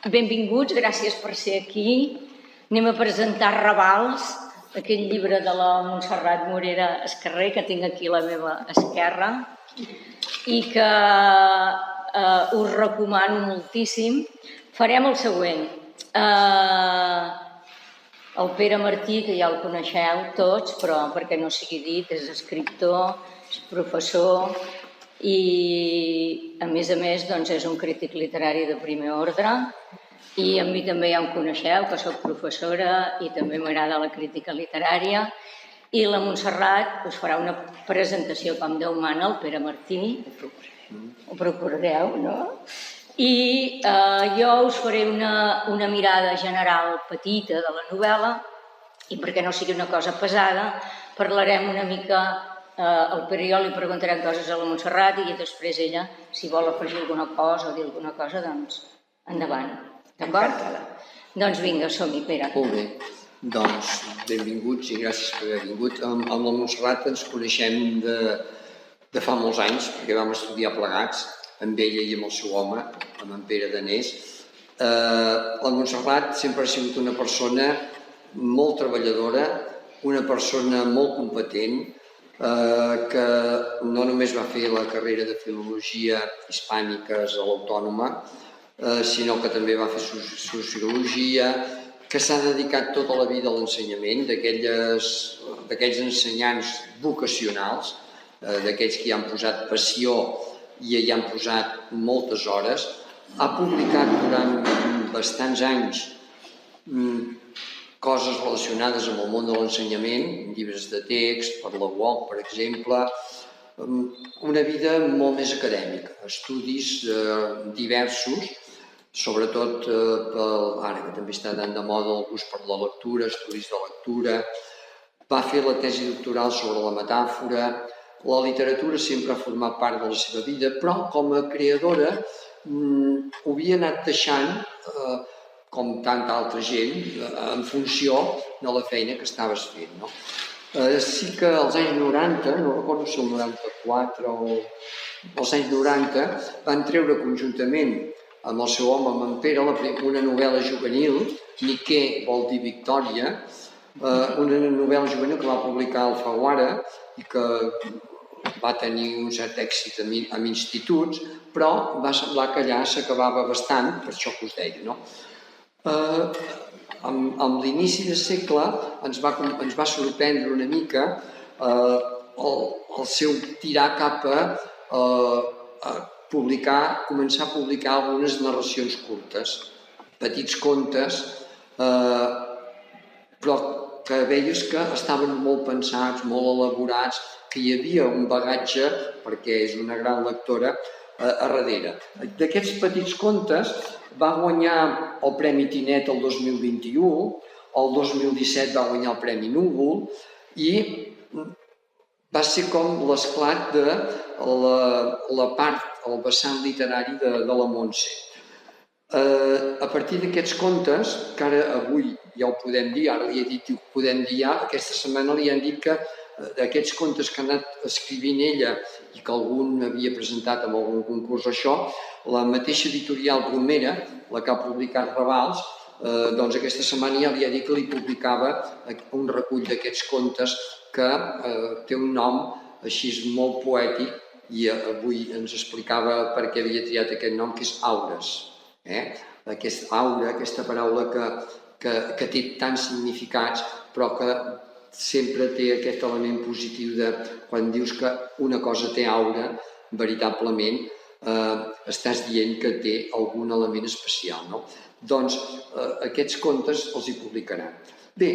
Benvinguts, gràcies per ser aquí. Anem a presentar Ravals, aquell llibre de la Montserrat Morera Escarré, que tinc aquí a la meva esquerra, i que us recomano moltíssim. Farem el següent. El Pere Martí, que ja el coneixeu tots, però perquè no sigui dit, és escriptor, és professor i, a més, doncs, és un crític literari de primer ordre. I a mi també ja em coneixeu, que soc professora i també m'agrada la crítica literària. I la Montserrat us farà una presentació com Déu mana, el Pere Martí. Ho procurareu, no? I jo us faré una mirada general petita de la novel·la i perquè no sigui una cosa pesada parlarem una mica, el Pere i jo li preguntarem coses a la Montserrat i després ella, si vol afegir alguna cosa o dir alguna cosa, doncs endavant. D'acord? Doncs vinga, som-hi, Pere. Molt bé. Doncs benvinguts i gràcies per haver vingut. Amb la Montserrat ens coneixem de fa molts anys, perquè vam estudiar plegats, amb ella i amb el seu home, amb en Pere Danés. La Montserrat sempre ha sigut una persona molt treballadora, una persona molt competent, que no només va fer la carrera de Filologia Hispàniques a l'Autònoma, sinó que també va fer Sociologia, que s'ha dedicat tota la vida a l'ensenyament, d'aquells ensenyants vocacionals, d'aquells que hi han posat passió i hi han posat moltes hores. Ha publicat durant bastants anys coses relacionades amb el món de l'ensenyament, llibres de text, per la UOC, per exemple, una vida molt més acadèmica, estudis diversos, sobretot ara que també està tan de moda el gust per la lectura, estudis de lectura. Va fer la tesi doctoral sobre la metàfora. La literatura sempre ha format part de la seva vida, però com a creadora ho havia anat deixant, com tanta altra gent, en funció de la feina que estaves fent. Sí que als anys 90, no recordo si el 94 o als anys 90, van treure conjuntament amb el seu home, amb en Pere, una novel·la juvenil, Niquer vol dir Victòria, una novel·la juvenil que va publicar Alfaguara i que va tenir un cert èxit en instituts, però va semblar que allà s'acabava bastant, per això que us deia. Amb l'inici del segle ens va sorprendre una mica el seu tirar cap a començar a publicar algunes narracions curtes, petits contes, però que veies que estaven molt pensats, molt elaborats, que hi havia un bagatge, perquè és una gran lectora, a darrere. D'aquests petits contes va guanyar el Premi Tinet el 2021, el 2017 va guanyar el Premi Núvol i va ser com l'esclat de la part, el vessant literari de la Montse. A partir d'aquests contes, que ara avui ja ho podem dir, ara li he dit que ho podem dir ja, aquesta setmana li han dit que d'aquests contes que ha anat escrivint ella i que algun havia presentat en algun concurs o això, la mateixa editorial Bromera, la que ha publicat Ravals, doncs aquesta setmana ja li ha dit que li publicava un recull d'aquests contes que té un nom així molt poètic i avui ens explicava per què havia triat aquest nom, que és Aures. Aquest aura, aquesta paraula que té tants significats, però que sempre té aquest element positiu de quan dius que una cosa té aura, veritablement estàs dient que té algun element especial. Doncs aquests contes els hi publicaran. Bé,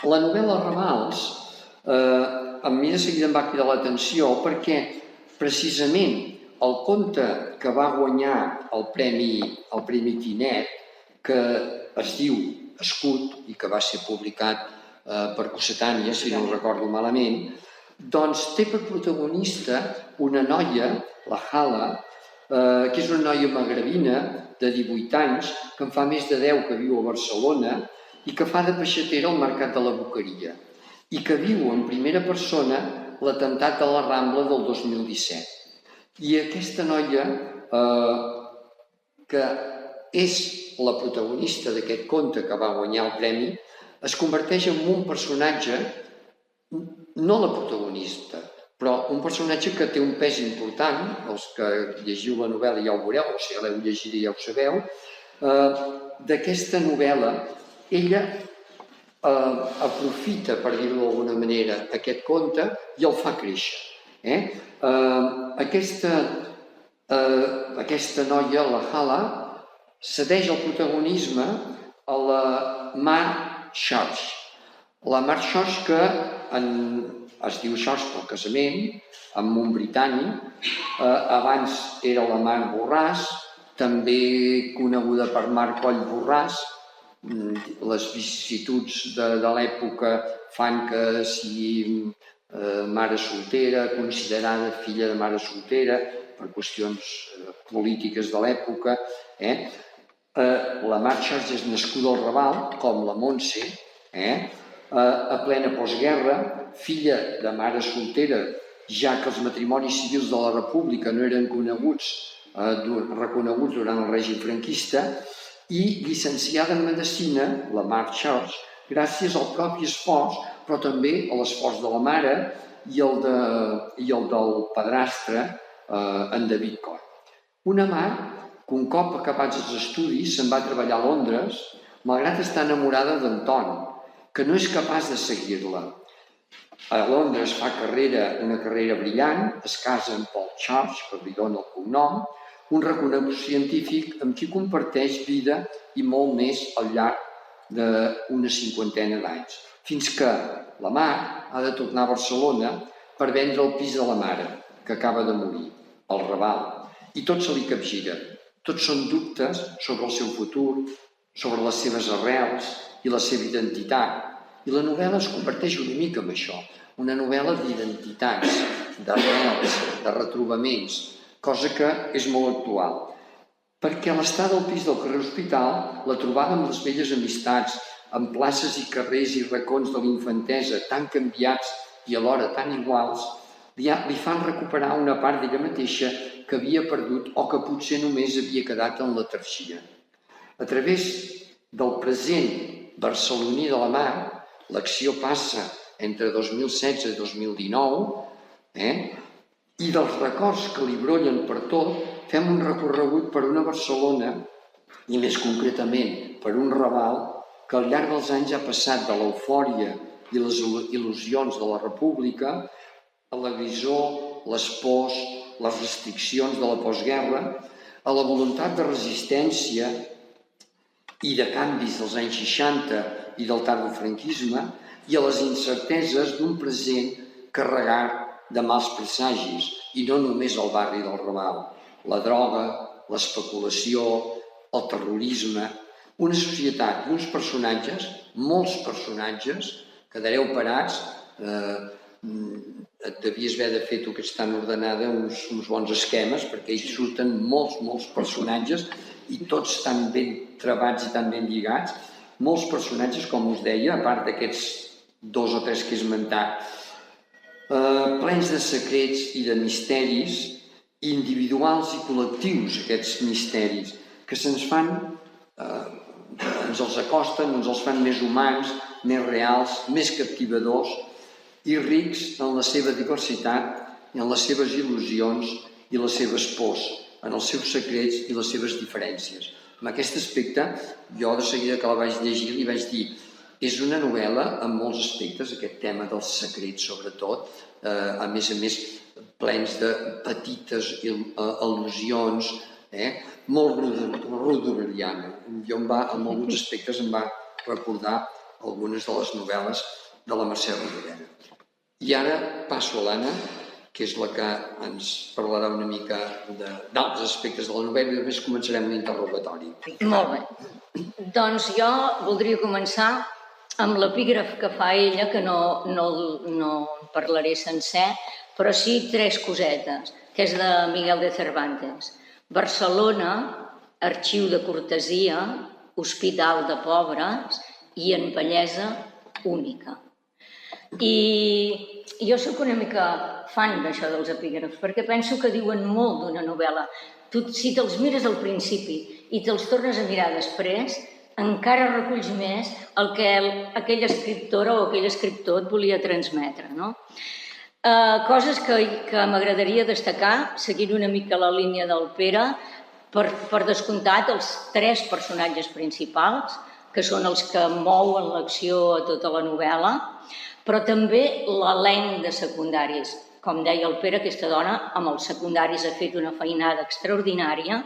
la novel·la Ravals a mi de seguida em va cridar l'atenció perquè precisament el conte que va guanyar el Premi Tinet, que es diu Escut i que va ser publicat per Cossetània, si no ho recordo malament, doncs té per protagonista una noia, la Hala, que és una noia magrebina de 18 anys, que en fa més de 10 que viu a Barcelona i que fa de peixatera al Mercat de la Boqueria i que viu en primera persona l'atemptat de la Rambla del 2017. I aquesta noia, que és la protagonista d'aquest conte que va guanyar el premi, es converteix en un personatge, no la protagonista, però un personatge que té un pes important, els que llegiu la novel·la ja ho veureu, o si l'heu llegida ja ho sabeu, d'aquesta novel·la, ella aprofita, per dir-ho d'alguna manera, aquest conte i el fa créixer. Aquesta noia, la Hala, cedeix el protagonisme a la Mar Church. La Mar Church, que es diu Church pel casament, amb un britànic, abans era la Mar Borràs, també coneguda per Mar Coll Borràs. Les vicissituds de l'època fan que sigui mare soltera, considerada filla de mare soltera per qüestions polítiques de l'època. La Mar Church és nascuda al Raval, com la Montse, a plena postguerra, filla de mare soltera, ja que els matrimonis civils de la República no eren reconeguts durant el règim franquista, i llicenciada en Medicina, la Mar Church, gràcies al propi esforç, però també a l'esforç de la mare i el del padrastre, en David Coll. Una Mar que un cop acabats els estudis se'n va a treballar a Londres, malgrat estar enamorada d'Anton, que no és capaç de seguir-la. A Londres fa una carrera brillant, es casa amb Paul Church, que li dona el cognom, un reconegut científic amb qui comparteix vida i molt més al llarg d'una cinquantena d'anys, fins que la Mar ha de tornar a Barcelona per vendre el pis de la mare, que acaba de morir, al Raval, i tot se li capgira. Tots són dubtes sobre el seu futur, sobre les seves arrels i la seva identitat. I la novel·la es converteix una mica en això, una novel·la d'identitats, d'arrels, de retrobaments, cosa que és molt actual. Perquè a l'estada al pis del carrer Hospital, la trobada amb les velles amistats, en places i carrers i racons de l'infantesa tan canviats i alhora tan iguals, li fan recuperar una part d'ella mateixa que havia perdut o que potser només havia quedat en letargia. A través del present barceloní de la Mar, l'acció passa entre 2016 i 2019, i dels records que li brollen per tot, fem un recorregut per una Barcelona, i més concretament per un Raval, que al llarg dels anys ha passat de l'eufòria i les il·lusions de la República a la grisor, les pors, les restriccions de la postguerra, a la voluntat de resistència i de canvis dels anys 60 i del tardofranquisme i a les incerteses d'un present carregat de mals presagis, i no només al barri del Raval. La droga, l'especulació, el terrorisme, una societat i uns personatges, molts personatges, quedareu parats, et devies haver de fer tu que ets tan ordenada uns bons esquemes, perquè hi surten molts personatges i tots tan ben trebats i tan ben lligats, molts personatges, com us deia, a part d'aquests 2 o 3 que he esmentat, plens de secrets i de misteris individuals i col·lectius, aquests misteris, que se'ns fan, ens els acosten, ens els fan més humans, més reals, més captivadors i rics en la seva diversitat, en les seves il·lusions i les seves pors, en els seus secrets i les seves diferències. En aquest aspecte, jo de seguida que la vaig llegir li vaig dir: és una novel·la amb molts aspectes, aquest tema dels secrets sobretot, a més plens de petites al·lusions, molt rodoreliana. Jo en alguns aspectes em va recordar algunes de les novel·les de la Mercè Rodoreda. I ara passo a l'Anna, que és la que ens parlarà una mica d'altres aspectes de la novel·la i després començarem l'interrogatori. Molt bé. Doncs jo voldria començar amb l'epígraf que fa ella, que no parlaré sencer, però sí 3 cosetes, que és de Miguel de Cervantes. Barcelona, arxiu de cortesia, hospital de pobres i en bellesa única. I jo sóc una mica fan d'això dels epígrafs, perquè penso que diuen molt d'una novel·la. Si te'ls mires al principi i te'ls tornes a mirar després, encara reculls més el que aquella escriptora o aquell escriptor et volia transmetre, no? Coses que m'agradaria destacar, seguint una mica la línia del Pere, per descomptat els 3 personatges principals, que són els que mouen l'acció a tota la novel·la, però també l'elenc de secundaris. Com deia el Pere, aquesta dona amb els secundaris ha fet una feinada extraordinària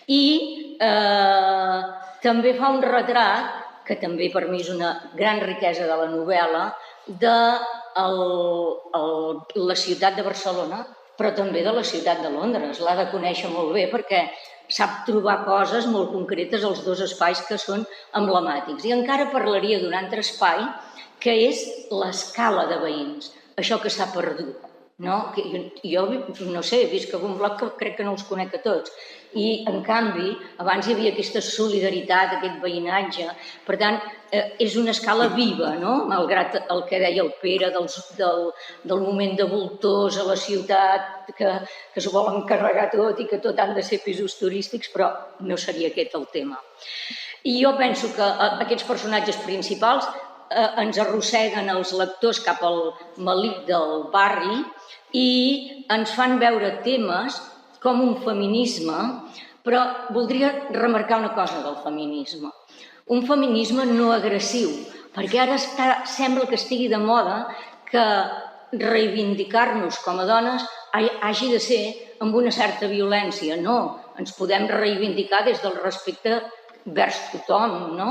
i també fa un retrat, que també per mi és una gran riquesa de la novel·la, de la ciutat de Barcelona, però també de la ciutat de Londres. L'ha de conèixer molt bé perquè sap trobar coses molt concretes als 2 espais que són emblemàtics. I encara parlaria d'un altre espai, que és l'escala de veïns, això que s'ha perdut. No? Jo, no sé, visc a un bloc que crec que no els conec a tots. I, en canvi, abans hi havia aquesta solidaritat, aquest veïnatge. Per tant, és una escala viva, no? Malgrat el que deia el Pere del moment de voltors a la ciutat, que s'ho volen carregar tot i que tot han de ser pisos turístics, però no seria aquest el tema. I jo penso que aquests personatges principals ens arrosseguen els lectors cap al melic del barri i ens fan veure temes com un feminisme, però voldria remarcar una cosa del feminisme. Un feminisme no agressiu, perquè ara sembla que estigui de moda que reivindicar-nos com a dones hagi de ser amb una certa violència. No, ens podem reivindicar des del respecte vers tothom, no?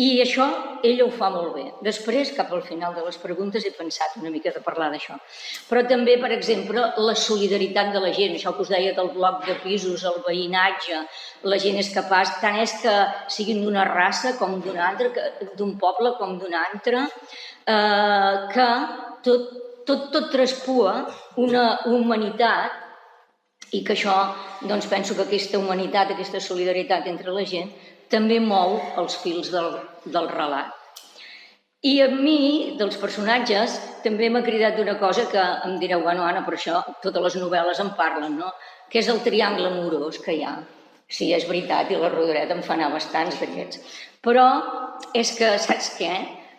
I això ella ho fa molt bé. Després, cap al final de les preguntes, he pensat una mica de parlar d'això. Però també, per exemple, la solidaritat de la gent, això que us deia del bloc de pisos, el veïnatge, la gent és capaç, tant és que siguin d'una raça com d'una altra, d'un poble com d'un altre, que tot traspua una humanitat i que això, doncs penso que aquesta humanitat, aquesta solidaritat entre la gent, també mou els fils del relat. I a mi, dels personatges, també m'ha cridat una cosa que em direu, bueno, Anna, però això totes les novel·les en parlen, no? Que és el triangle amorós que hi ha. Sí, és veritat, i la Rodoreda en fa anar bastants d'aquests. Però és que, saps què?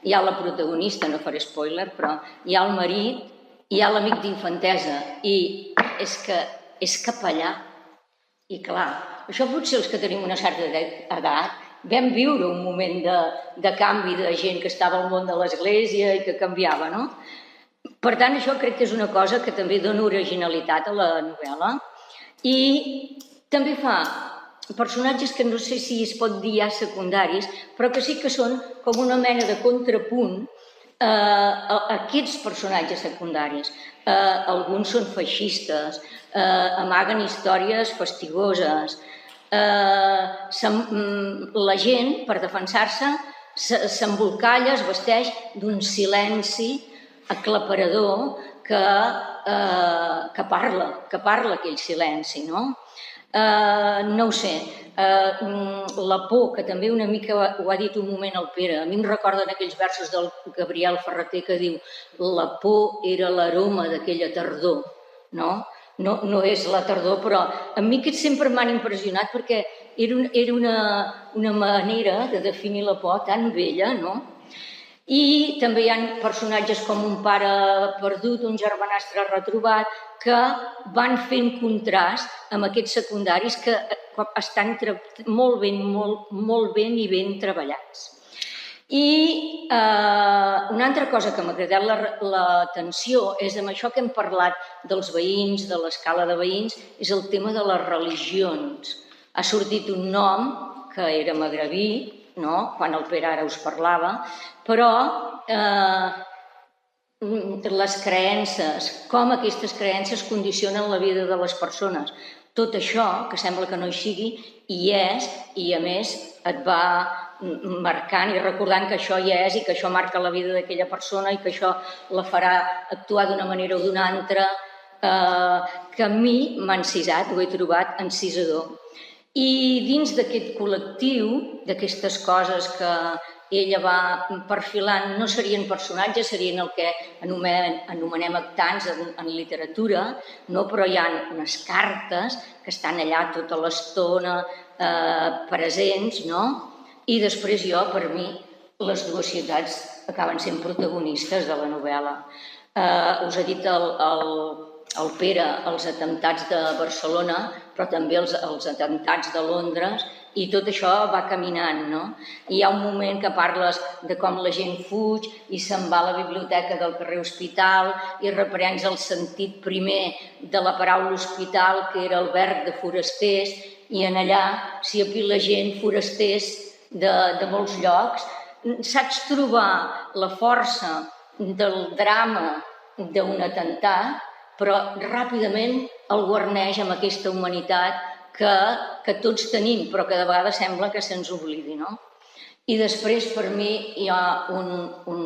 Hi ha la protagonista, no faré spoiler, però hi ha el marit, hi ha l'amic d'infantesa, i és que és capellà. I clar, això potser els que tenim una certa edat vam viure un moment de canvi de gent que estava al món de l'església i que canviava, no? Per tant, això crec que és una cosa que també dona originalitat a la novel·la i també fa personatges que no sé si es pot dir ja secundaris, però que sí que són com una mena de contrapunt a aquests personatges secundaris. Alguns són feixistes, amaguen històries fastigoses. La gent, per defensar-se, s'embolcalla, es vesteix d'un silenci aclaparador que parla aquell silenci, no? No ho sé, la por, que també una mica ho ha dit un moment el Pere, a mi em recorden aquells versos del Gabriel Ferreter que diu la por era l'aroma d'aquella tardor, no? No és la tardor, però a mi aquests sempre m'han impressionat perquè era una manera de definir la por tan bella, no? I també hi ha personatges com un pare perdut, un germanastre retrobat, que van fent contrast amb aquests secundaris que estan molt ben i ben treballats. I una altra cosa que m'ha cridat l'atenció és amb això que hem parlat dels veïns, de l'escala de veïns, és el tema de les religions. Ha sortit un nom, que era magrebí, no? Quan el Pere ara us parlava, però les creences, com aquestes creences condicionen la vida de les persones. Tot això, que sembla que no hi sigui, hi és, i a més et va marcant i recordant que això hi és i que això marca la vida d'aquella persona i que això la farà actuar d'una manera o d'una altra, que a mi m'ha encisat, ho he trobat encisador. I dins d'aquest col·lectiu, d'aquestes coses ella va perfilant, no serien personatges, serien el que anomenem actants en literatura, no? Però hi ha unes cartes que estan allà tota l'estona presents, no? I després jo, per mi, les dues ciutats acaben sent protagonistes de la novel·la. Us he dit el Pere els atemptats de Barcelona, però també els atemptats de Londres, i tot això va caminant, no? I hi ha un moment que parles de com la gent fuig i se'n va a la biblioteca del carrer Hospital i reprens el sentit primer de la paraula hospital, que era el verb de forasters, i en allà s'hi apila gent, forasters de molts llocs. Saps trobar la força del drama d'un atemptat, però ràpidament el guarneix amb aquesta humanitat que tots tenim, però que de vegades sembla que se'ns oblidi, no? I després, per mi, hi ha un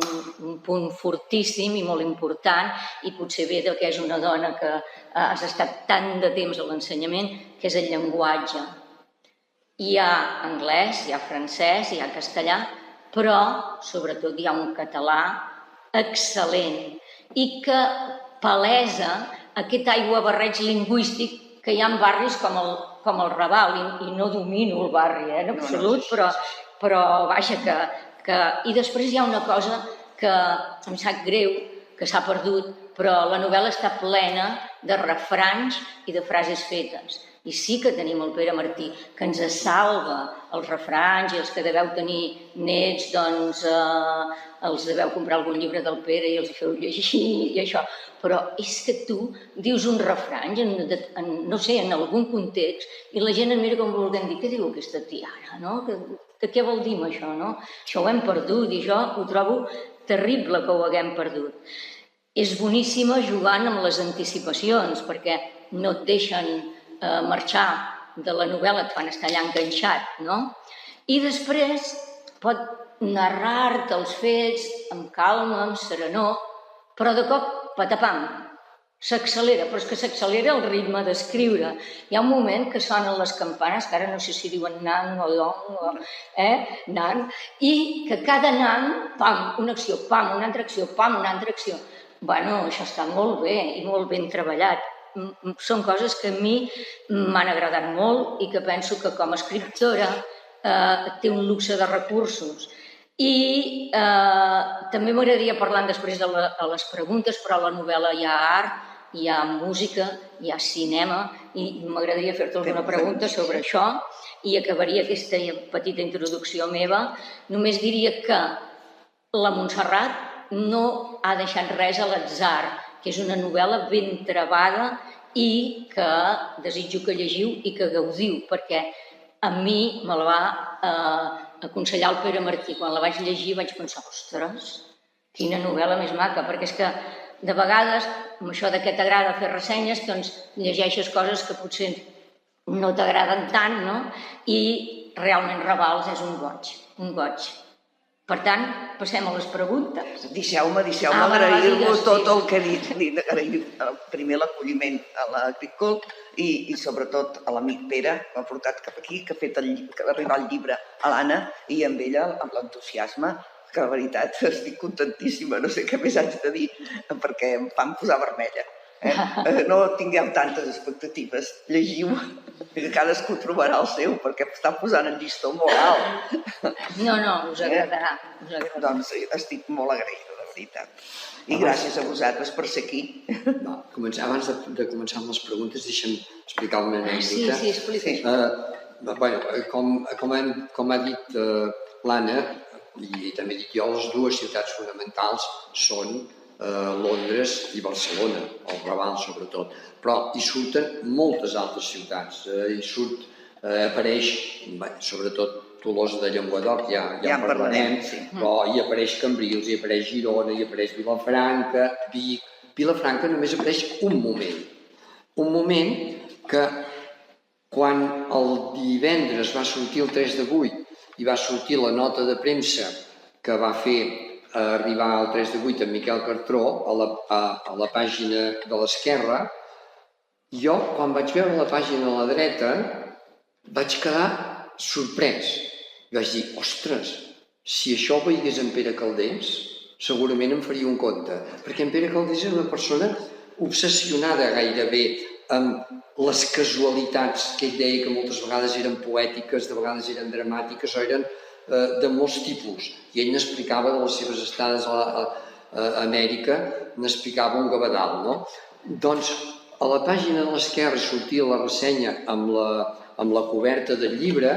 punt fortíssim i molt important, i potser ve que és una dona que has estat tant de temps a l'ensenyament, que és el llenguatge. Hi ha anglès, hi ha francès, hi ha castellà, però sobretot hi ha un català excel·lent i que palesa aquest aiguabarreig lingüístic que hi ha barris com el Raval, i no domino el barri en absolut, però vaja que... I després hi ha una cosa que em sap greu, que s'ha perdut, però la novel·la està plena de refranys i de frases fetes. I sí que tenim el Pere Martí, que ens salva els refranys, i els que deveu tenir nets, doncs els deveu comprar algun llibre del Pere i els feu llegir i això. Però és que tu dius un refrany, no sé, en algun context, i la gent et mira com volent dir, què diu aquesta tia ara, no? Què vol dir amb això, no? Això ho hem perdut, i jo ho trobo terrible que ho haguem perdut. És boníssima jugant amb les anticipacions, perquè no et deixen marxar de la novel·la, et fan estar allà enganxat, no? I després pot narrar-te els fets amb calma, amb serenor, però de cop, patapam, s'accelera, però és que s'accelera el ritme d'escriure. Hi ha un moment que sonen les campanes, que ara no sé si diuen nan o dong, nan, i que cada nan, pam, una acció, pam, una altra acció, pam, una altra acció. Bueno, això està molt bé i molt ben treballat. Són coses que a mi m'han agradat molt i que penso que com a escriptora té un luxe de recursos. I també m'agradaria parlar després de les preguntes, però a la novel·la hi ha art, hi ha música, hi ha cinema, i m'agradaria fer-te alguna pregunta sobre això, i acabaria aquesta petita introducció meva. Només diria que la Montserrat no ha deixat res a l'atzar, que és una novel·la ben trebada i que desitjo que llegiu i que gaudiu, perquè a mi me la va aconsellar el Pere Martí. Quan la vaig llegir vaig pensar, ostres, quina novel·la més maca, perquè és que de vegades, amb això de que t'agrada fer ressenyes, doncs llegeixes coses que potser no t'agraden tant, no? I realment Ravals és un goig. Per tant, passem a les preguntes. Deixeu-me agrair-vos tot el que he dit. Agrair primer l'acolliment a l'Agrícol i sobretot a l'amic Pere, que m'ha portat cap aquí, que ha fet arribar el llibre a l'Anna, i amb ella, amb l'entusiasme, que la veritat estic contentíssima, no sé què més haig de dir, perquè em fan posar vermella. No tingueu tantes expectatives, llegiu, que cadascú trobarà el seu, perquè està posant el llistó molt alt. No, us agradarà. Doncs estic molt agraïda, de veritat. I gràcies a vosaltres per ser aquí. Abans de començar amb les preguntes, deixa'm explicar-me una mica. Sí, explica. Com ha dit l'Anna, i també dic jo, les dues ciutats fonamentals són Londres i Barcelona, el Raval sobretot, però hi surten moltes altres ciutats, apareix sobretot Tolosa de Llenguadoc, ja en parlarem, però hi apareix Cambrils, hi apareix Girona, hi apareix Vilafranca, Vic. Vilafranca només apareix un moment que quan el divendres va sortir el 3 de 8 i va sortir la nota de premsa que va fer arribar al 3 de 8 amb Miquel Cartró a la pàgina de l'esquerra, jo, quan vaig veure la pàgina a la dreta, vaig quedar sorprès. I vaig dir, ostres, si això ho veiés en Pere Calders, segurament em faria un conte, perquè en Pere Calders és una persona obsessionada gairebé amb les casualitats que ell deia que moltes vegades eren poètiques, de vegades eren dramàtiques o eren de molts tipus. I ell n'explicava de les seves estades a Amèrica, n'explicava un gavadal, no? Doncs a la pàgina de l'esquerra sortia la ressenya amb la coberta del llibre,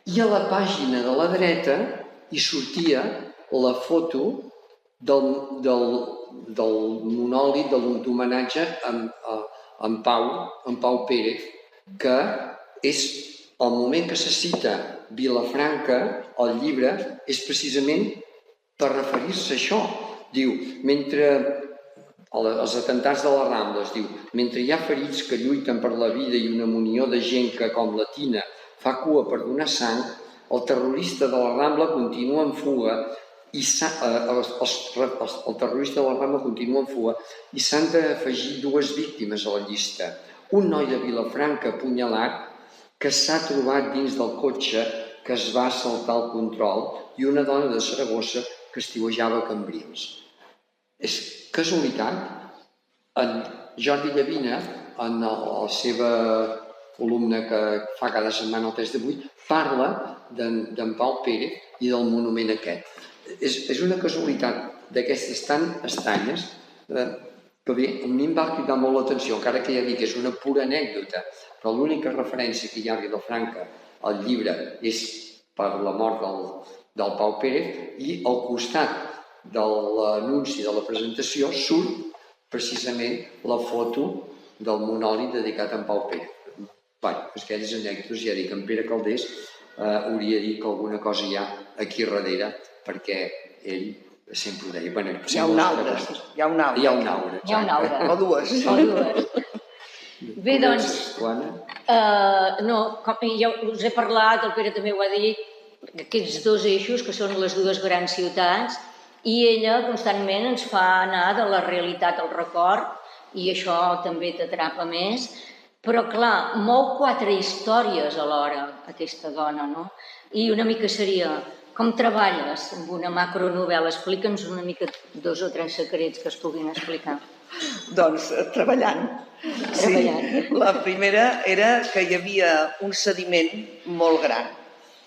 i a la pàgina de la dreta hi sortia la foto del monòlit d'homenatge a en Pau Pérez, que és el moment que se cita Vilafranca, el llibre, és precisament per referir-se a això. Diu, mentre els atentats de les Rambles, diu, mentre hi ha ferits que lluiten per la vida i una munió de gent que, com la Tina, fa cua per donar sang, el terrorista de la Rambla continua en fuga i s'han d'afegir 2 víctimes a la llista. Un noi de Vilafranca apunyalat que s'ha trobat dins del cotxe que es va saltar el control i una dona de Saragossa que estiuejava a Cambrils. És casualitat. En Jordi Llavina, en la seva columna que fa cada setmana el 3 de 8, parla d'en Pau Pérez i del monument aquest. És una casualitat d'aquestes tan estranyes que bé, a mi em va cridar molt l'atenció, encara que ja dic que és una pura anècdota, però l'única referència que hi ha a Vilafranca al llibre és per la mort del Pau Pérez i al costat de l'anunci de la presentació surt precisament la foto del monòlit dedicat a en Pau Pérez. Bé, aquelles anècdotes, ja dic, en Pere Calders hauria dit que alguna cosa hi ha aquí darrere, perquè ell sempre ho deia. Hi ha un aura. Hi ha un aura. O dues. Bé, doncs, no, com ja us he parlat, el Pere també ho ha dit, aquests 2 eixos que són les 2 grans ciutats, i ella constantment ens fa anar de la realitat al record i això també t'atrapa més, però clar, mou 4 històries alhora aquesta dona, no? I una mica seria, com treballes amb una macronovel·la? Explica'ns una mica 2 o 3 secrets que es puguin explicar. Doncs treballant. Sí, la primera era que hi havia un sediment molt gran.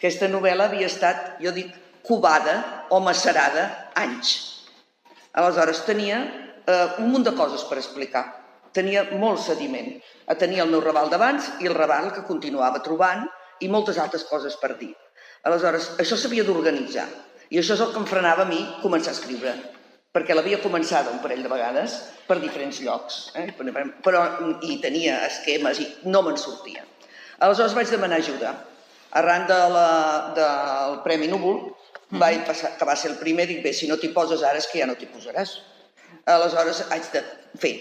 Aquesta novel·la havia estat, jo dic, covada o macerada anys. Aleshores tenia un munt de coses per explicar. Tenia molt sediment. Tenia el meu Raval d'abans i el Raval que continuava trobant i moltes altres coses per dir. Aleshores, això s'havia d'organitzar. I això és el que em frenava a mi començar a escriure. Perquè l'havia començada un parell de vegades per diferents llocs. I tenia esquemes i no me'n sortia. Aleshores vaig demanar ajuda. Arran del Premi Núvol, que va ser el primer, dic, bé, si no t'hi poses ara és que ja no t'hi posaràs. Aleshores haig de fer.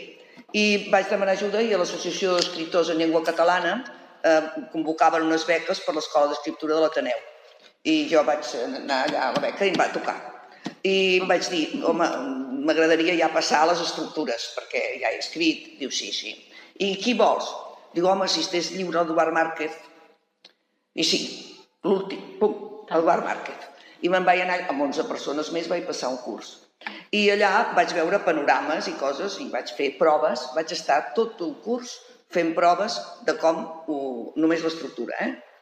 I vaig demanar ajuda i a l'Associació d'Escriptors en Llengua Catalana convocaven unes beques per l'Escola d'Escriptura de l'Ateneu. I jo vaig anar allà a la beca i em va tocar. I em vaig dir, home, m'agradaria ja passar a les estructures, perquè ja he escrit. Diu, sí. I qui vols? Diu, home, si estés lliure Eduard Márquez. I sí, l'últim, pum, Eduard Márquez. I me'n vaig anar, amb 11 persones més, vaig passar un curs. I allà vaig veure panorames i coses, i vaig fer proves, vaig estar tot un curs fent proves de com, només l'estructura,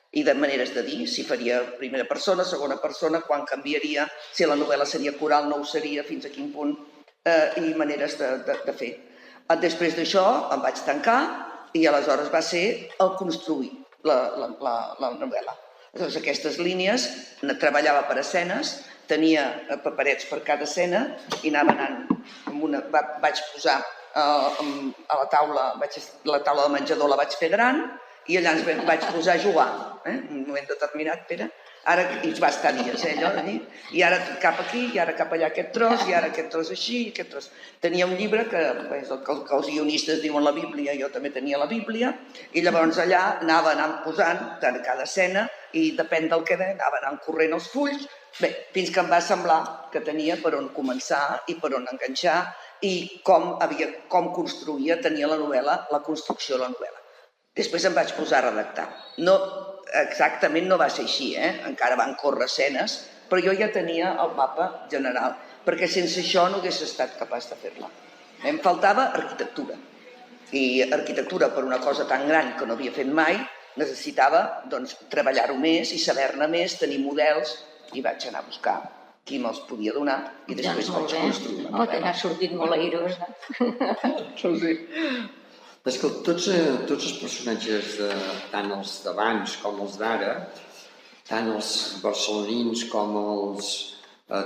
i de maneres de dir, si faria primera persona, segona persona, quan canviaria, si la novel·la seria coral, no ho seria, fins a quin punt, i maneres de fer. Després d'això em vaig tancar i aleshores va ser el construir la novel·la. Aleshores, aquestes línies, treballava per escenes, tenia paperets per cada escena i anava anant vaig posar a la taula de menjador la vaig fer gran i allà ens vaig posar a jugar, en un moment determinat, Pere, i va estar dies, allò de dir, i ara cap aquí, i ara cap allà aquest tros, i ara aquest tros així, i aquest tros. Tenia un llibre que és el que els guionistes diuen la Bíblia, jo també tenia la Bíblia, i llavors allà anava anant posant cada escena, i depèn del que anava anant corrent els fulls, bé, fins que em va semblar que tenia per on començar i per on enganxar, i com construïa, tenia la novel·la, la construcció de la novel·la. Després em vaig posar a redactar. No, exactament no va ser així, encara van córrer escenes, però jo ja tenia el mapa general, perquè sense això no hagués estat capaç de fer-la. Em faltava arquitectura, i arquitectura per una cosa tan gran que no havia fet mai necessitava treballar-ho més i saber-ne més, tenir models, i vaig anar a buscar qui me'ls podia donar i després vaig construir la novel·la. T'ha sortit molt airosa. Sí. És que tots els personatges, tant els d'abans com els d'ara, tant els barcelonins com els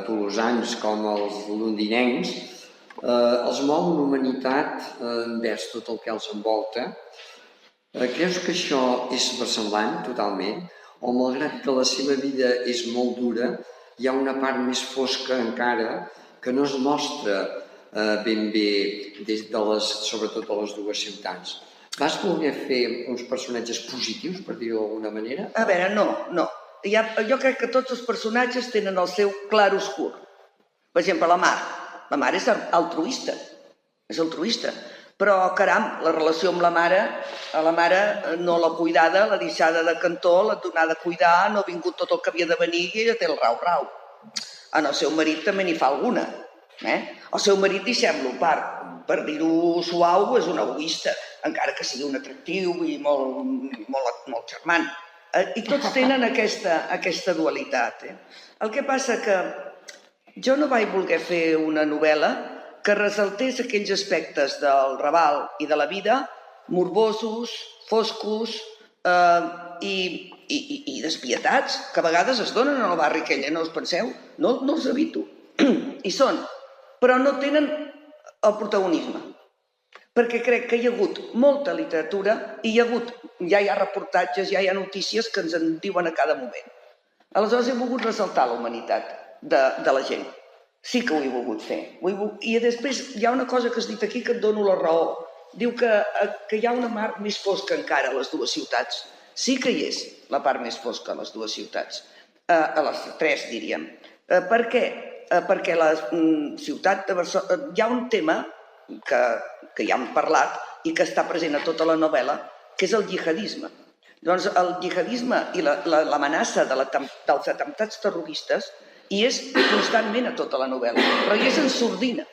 tolosans com els londinencs, els mou una humanitat envers tot el que els envolta. Creus que això és versemblant totalment? O malgrat que la seva vida és molt dura, hi ha una part més fosca encara que no es mostra ben bé sobretot a les dues ciutats? Vas voler fer uns personatges positius, per dir-ho d'alguna manera? A veure, no. Jo crec que tots els personatges tenen el seu clar-oscur. Per exemple, la Mar. La Mar és altruista. Però, caram, la relació amb la mare, a la mare no l'ha cuidada, l'ha deixada de cantó, l'ha donada a cuidar, no ha vingut tot el que havia de venir i ella té el rau-rau. En el seu marit també n'hi fa alguna. El seu marit, deixem-lo per dir-ho suau, és un egoista, encara que sigui un atractiu i molt charmant. I tots tenen aquesta dualitat. El que passa que jo no vaig voler fer una novel·la que ressaltés aquells aspectes del Raval i de la vida morbosos, foscos i despietats, que a vegades es donen al barri aquell, no us penseu? No els evito. Hi són, però no tenen el protagonisme. Perquè crec que hi ha hagut molta literatura i ja hi ha reportatges, ja hi ha notícies que ens en diuen a cada moment. Aleshores he volgut ressaltar la humanitat de la gent. Sí que ho he volgut fer. I després hi ha una cosa que has dit aquí que et dono la raó. Diu que hi ha una part més fosca encara a les dues ciutats. Sí que hi és la part més fosca a les dues ciutats. A les tres, diríem. Per què? Perquè la ciutat de Barcelona... Hi ha un tema que ja hem parlat i que està present a tota la novel·la, que és el jihadisme. Doncs el jihadisme i l'amenaça dels atemptats terroristes hi és constantment a tota la novel·la, però hi és en sordina.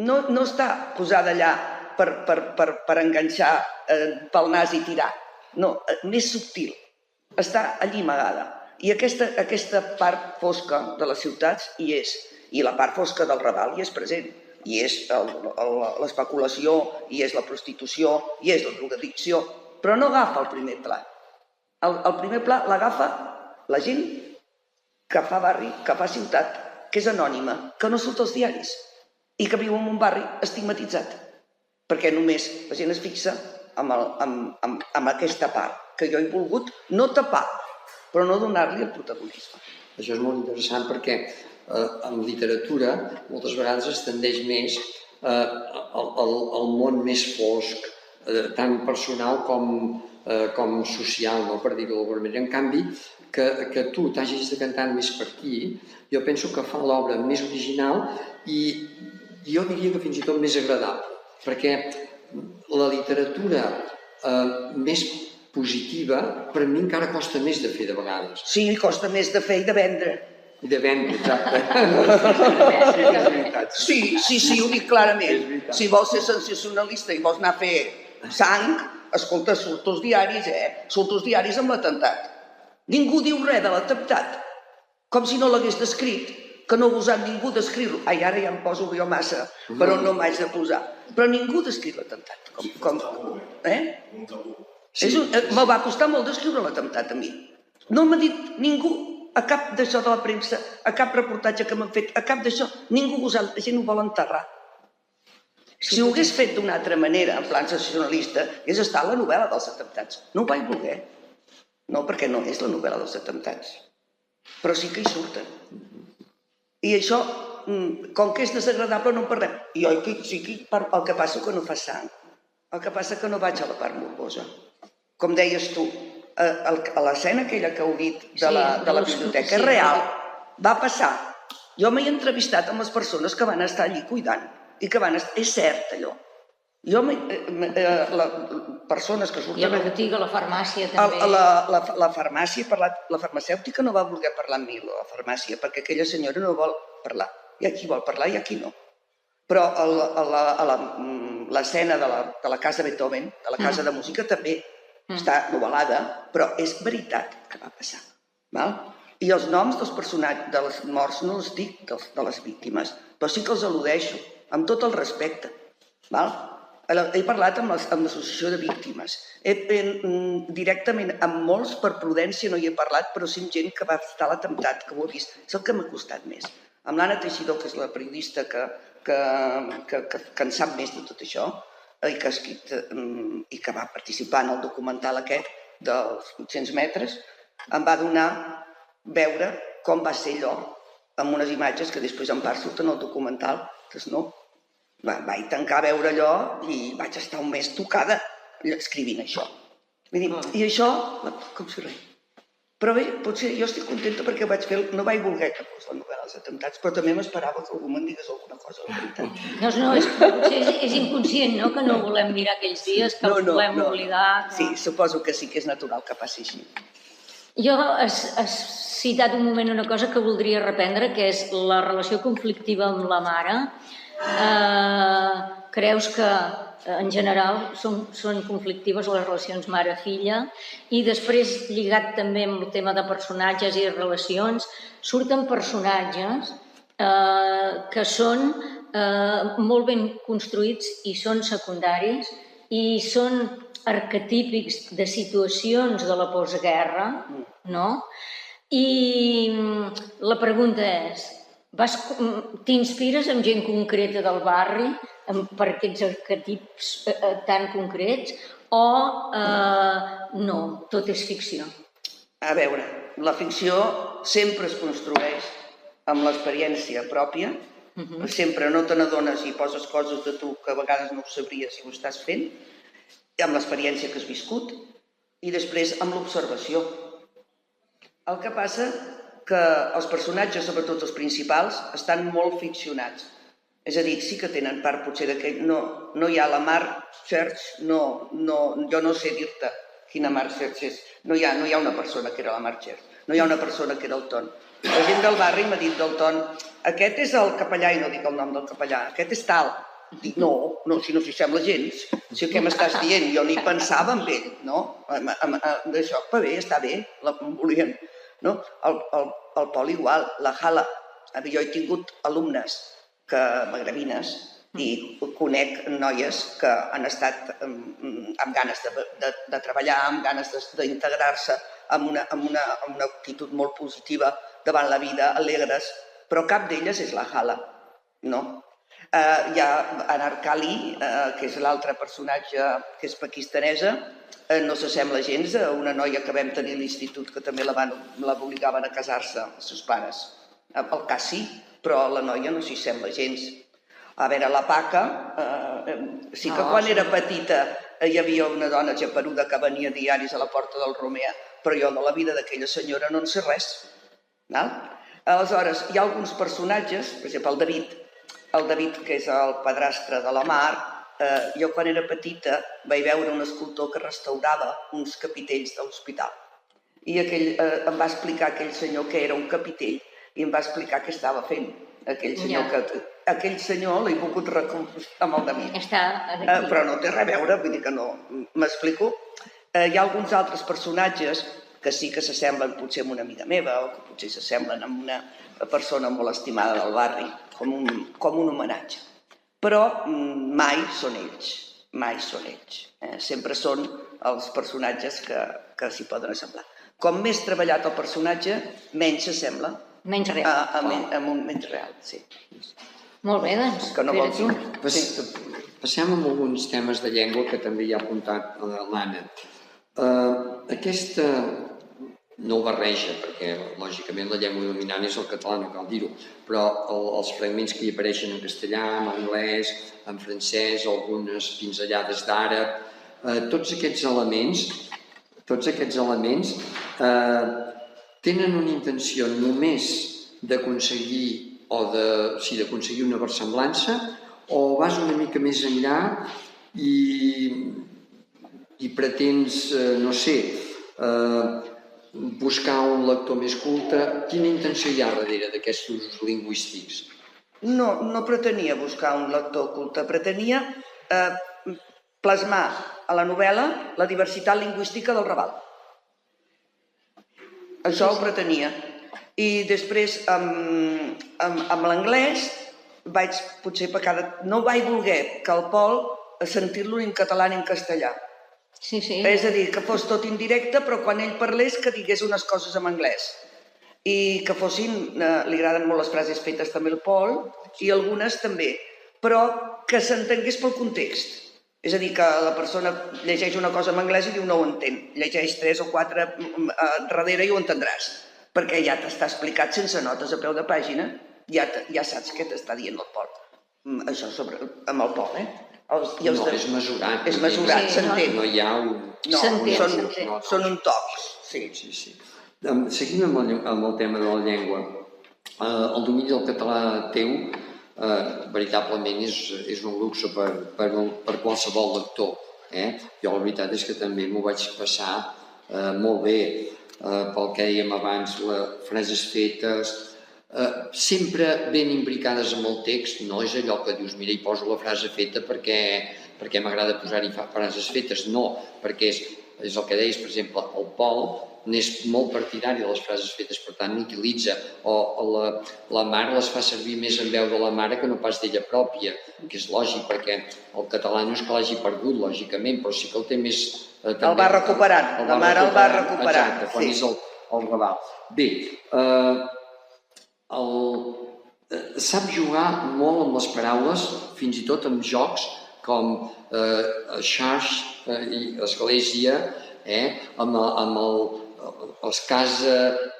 No està posada allà per enganxar pel nas i tirar. No, més subtil. Està allí amagada. I aquesta part fosca de les ciutats hi és. I la part fosca del Raval hi és present. Hi és l'especulació, hi és la prostitució, hi és la drogadicció, però no agafa el primer pla. El primer pla l'agafa la gent que fa barri, que fa ciutat, que és anònima, que no surt als diaris i que viu en un barri estigmatitzat. Perquè només la gent es fixa en aquesta part que jo he volgut no tapar, però no donar-li el protagonisme. Això és molt interessant perquè en literatura moltes vegades es tendeix més al món més fosc, tant personal com social, per dir-ho d'alguna manera. En canvi, que tu t'hagis de cantar més per aquí, jo penso que fa l'obra més original i jo diria que fins i tot més agradable, perquè la literatura més positiva per mi encara costa més de fer de vegades. Sí, costa més de fer i de vendre. I de vendre, exacte. Sí, ho dic clarament. Si vols ser sensacionalista i vols anar a fer sang, escolta, surt als diaris, surt als diaris amb l'atemptat. Ningú diu res de l'atemptat, com si no l'hagués descrit, que no ha gosat ningú descriure-lo. Ai, ara ja em poso jo massa, però no m'haig de posar. Però ningú descriu l'atemptat. Me va costar molt descriure l'atemptat a mi. No m'ha dit ningú, a cap d'això de la premsa, a cap reportatge que m'han fet, a cap d'això, ningú ha gosat, la gent ho vol enterrar. Si ho hagués fet d'una altra manera, en plan sensacionalista, hagués estat la novel·la dels atemptats. No ho vaig voler. No, perquè no és la novel·la dels atemptats. Però sí que hi surten. I això, com que és desagradable, no en parlem. I jo sí que el que passa que no fa sang. El que passa que no vaig a la part morbosa. Com deies tu, a l'escena aquella que heu dit de la biblioteca és real. Va passar. Jo m'he entrevistat amb les persones que van estar allí cuidant. I que van estar... És cert, allò. Jo, persones que surten... I a la botiga, a la farmàcia també. La farmàcia, la farmacèutica no va voler parlar amb mi, la farmàcia, perquè aquella senyora no vol parlar. Hi ha qui vol parlar i hi ha qui no. Però l'escena de la casa Beethoven, de la casa de música, també està novel·lada, però és veritat que va passar. I els noms dels personatges, dels morts, no els dic de les víctimes, però sí que els al·ludeixo, amb tot el respecte. He parlat amb l'associació de víctimes. Directament amb molts, per prudència no hi he parlat, però sí amb gent que va estar a l'atemptat, que ho ha vist. És el que m'ha costat més. Amb l'Anna Teixidor, que és la periodista que en sap més de tot això, i que ha escrit i que va participar en el documental aquest dels 800 metres, em va donar veure com va ser allò, amb unes imatges que després en part surten al documental, que no. Vaig tancar a veure allò i vaig estar un mes tocada escrivint això. I això, com si res. Però bé, potser jo estic contenta perquè no vaig voler que fos la novel·la dels atemptats, però també m'esperava que algú me'n digués alguna cosa, la veritat. Potser és inconscient, no?, que no volem mirar aquells dies, que els volem oblidar. Sí, suposo que sí que és natural que passi així. Jo has citat un moment una cosa que voldria reprendre, que és la relació conflictiva amb la mare. Creus que en general són conflictives les relacions mare-filla i després, lligat també amb el tema de personatges i relacions, surten personatges que són molt ben construïts i són secundaris i són arquetípics de situacions de la postguerra, no? I la pregunta és: t'inspires en gent concreta del barri per aquests arquetips tan concrets o no, tot és ficció? A veure, la ficció sempre es construeix amb l'experiència pròpia, sempre no te n'adones i poses coses de tu que a vegades no ho sabries si ho estàs fent, amb l'experiència que has viscut i després amb l'observació. El que passa que els personatges, sobretot els principals, estan molt ficcionats. És a dir, sí que tenen part potser d'aquell... No hi ha la Mar Church, jo no sé dir-te quina Mar Church és. No hi ha una persona que era la Mar Church, no hi ha una persona que era el Ton. La gent del barri m'ha dit del Ton: aquest és el capellà, i no dic el nom del capellà, aquest és tal. Dic, no, si no s'hi sembla gens. Si què m'estàs dient? Jo ni pensava en ell, no? D'això, però bé, està bé, em volien... El Pol igual, la Hala. Jo he tingut alumnes magrebines i conec noies que han estat amb ganes de treballar, amb ganes d'integrar-se, amb una actitud molt positiva davant la vida, alegres, però cap d'elles és la Hala, no? Hi ha Anarkali, que és l'altre personatge que és pakistanesa, no s'assembla gens a una noia que vam tenir a l'institut que també l'obligaven a casar-se, els seus pares. El cas sí, però la noia no s'hi sembla gens. A veure, la Paca, sí que quan era petita hi havia una dona geperuda que venia diaris a la porta del Romea, però jo de la vida d'aquella senyora no en sé res. Aleshores, hi ha alguns personatges, per exemple, el David, que és el padrastre de la Mar. Jo quan era petita vaig veure un escultor que restaurava uns capitells de l'hospital i em va explicar aquell senyor que era un capitell i em va explicar què estava fent aquell senyor l'he volgut reconciliar amb el de mi, però no té res a veure, vull dir que no m'explico. Hi ha alguns altres personatges que sí que s'assemblen potser amb una amiga meva o que potser s'assemblen amb una persona molt estimada del barri, com un homenatge. Però mai són ells, Sempre són els personatges que s'hi poden assemblar. Com més treballat el personatge, menys s'assembla. Menys real. Menys real, sí. Molt bé, doncs. Que no vol dir. Passem amb alguns temes de llengua que també hi ha apuntat l'Anna. Aquesta no ho barreja, perquè lògicament la llengua dominant és el català, no cal dir-ho, però els fragments que hi apareixen en castellà, en anglès, en francès, algunes pinzellades d'àrab, tots aquests elements tenen una intenció només d'aconseguir una versemblança o vas una mica més enllà i pretens, no sé, buscar un lector més culte. Quina intenció hi ha darrere d'aquests usos lingüístics? No pretenia buscar un lector culte, pretenia plasmar a la novel·la la diversitat lingüística del Raval. Això ho pretenia. I després, amb l'anglès, no vaig voler que el Pol sentir-lo en català ni en castellà. Sí. És a dir, que fos tot indirecte, però quan ell parlés que digués unes coses en anglès. I que fossin, li agraden molt les frases fetes també al Pol, i algunes també, però que s'entengués pel context. És a dir, que la persona llegeix una cosa en anglès i diu no ho entén. Llegeix 3 o 4 darrere i ho entendràs, perquè ja t'està explicat sense notes a peu de pàgina, ja saps què t'està dient el Pol. Això amb el Pol, No, és mesurat. És mesurat, s'entén. No hi ha un... No, són un tocs. Sí. Seguint amb el tema de la llengua, el domini del català teu veritablement és un luxe per qualsevol lector. Jo la veritat és que també m'ho vaig passar molt bé pel que dèiem abans, les frases fetes, sempre ben imbricades amb el text. No és allò que dius, mira, hi poso la frase feta perquè m'agrada posar-hi frases fetes. No, perquè és el que deies, per exemple, el Pol n'és molt partidari de les frases fetes, per tant n'utilitza, o la mare les fa servir més en veu de la mare que no pas d'ella pròpia, que és lògic, perquè el català no és que l'hagi perdut, lògicament, però sí que el té més... El va recuperant, la mare el va recuperant. Exacte, quan és el Raval. Bé, sap jugar molt amb les paraules, fins i tot amb jocs com xarx i església, es casa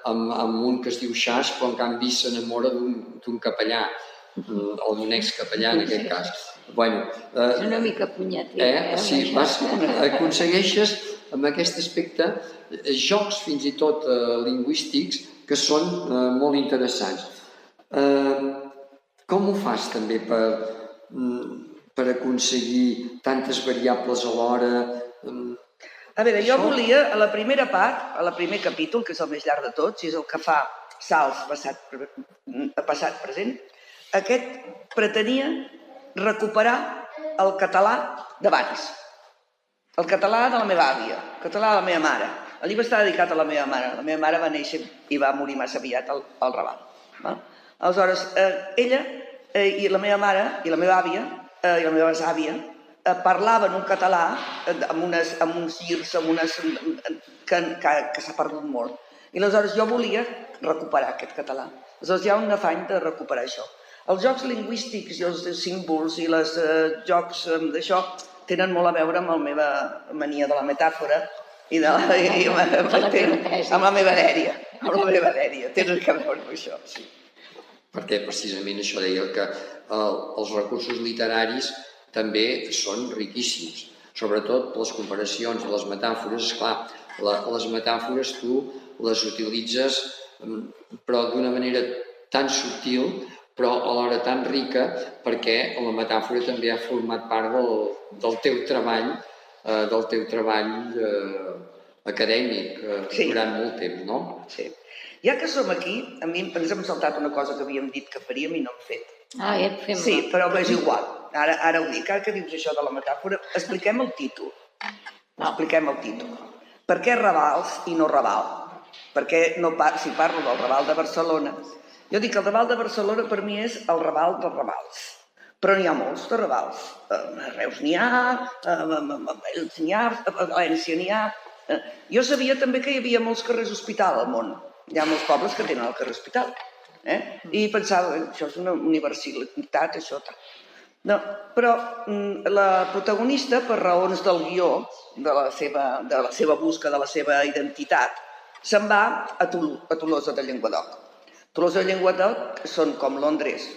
amb un que es diu xarx, però en canvi s'enamora d'un capellà, o d'un excapellà en aquest cas. És una mica punyetera. Sí, aconsegueixes amb aquest aspecte jocs fins i tot lingüístics que són molt interessants. Com ho fas també per aconseguir tantes variables alhora? A veure, jo volia, a la primera part, al primer capítol, que és el més llarg de tots, i és el que fa salts passat-present, aquest pretenia recuperar el català d'abans, el català de la meva àvia, el català de la meva mare. El llibre està dedicat a la meva mare. La meva mare va néixer i va morir massa aviat al Raval. Aleshores, ella i la meva mare i la meva àvia i la meva besàvia parlaven un català amb uns girs que s'ha perdut molt. I aleshores jo volia recuperar aquest català. Aleshores hi ha un afany de recuperar això. Els jocs lingüístics i els símbols i els jocs d'això tenen molt a veure amb la meva mania de la metàfora i amb la meva dèria. Amb la meva dèria. Tenen a veure amb això, sí. Perquè precisament això deia que els recursos literaris també són riquíssims, sobretot les comparacions i les metàfores. Esclar, les metàfores tu les utilitzes però d'una manera tan subtil però alhora tan rica, perquè la metàfora també ha format part del teu treball acadèmic durant molt temps, no? Sí. Ja que som aquí, a mi ens hem saltat una cosa que havíem dit que faríem i no hem fet. Fem-la. Sí, però és igual. Ara ho dic, ara que dius això de la metàfora, expliquem el títol. Expliquem el títol. Per què Ravals i no Raval? Perquè si parlo del Raval de Barcelona, jo dic que el Raval de Barcelona per mi és el Raval dels Ravals. Però n'hi ha molts de Ravals. A Reus n'hi ha, a Elx n'hi ha, a València n'hi ha. Jo sabia també que hi havia molts carrers hospital al món. Hi ha molts pobles que tenen el carrer hospital. I pensava, això és una universitat, això tal. No, però la protagonista, per raons del guió, de la seva busca, de la seva identitat, se'n va a Tolosa de Llenguadoc. Tolosa de Llenguadoc són com Londres,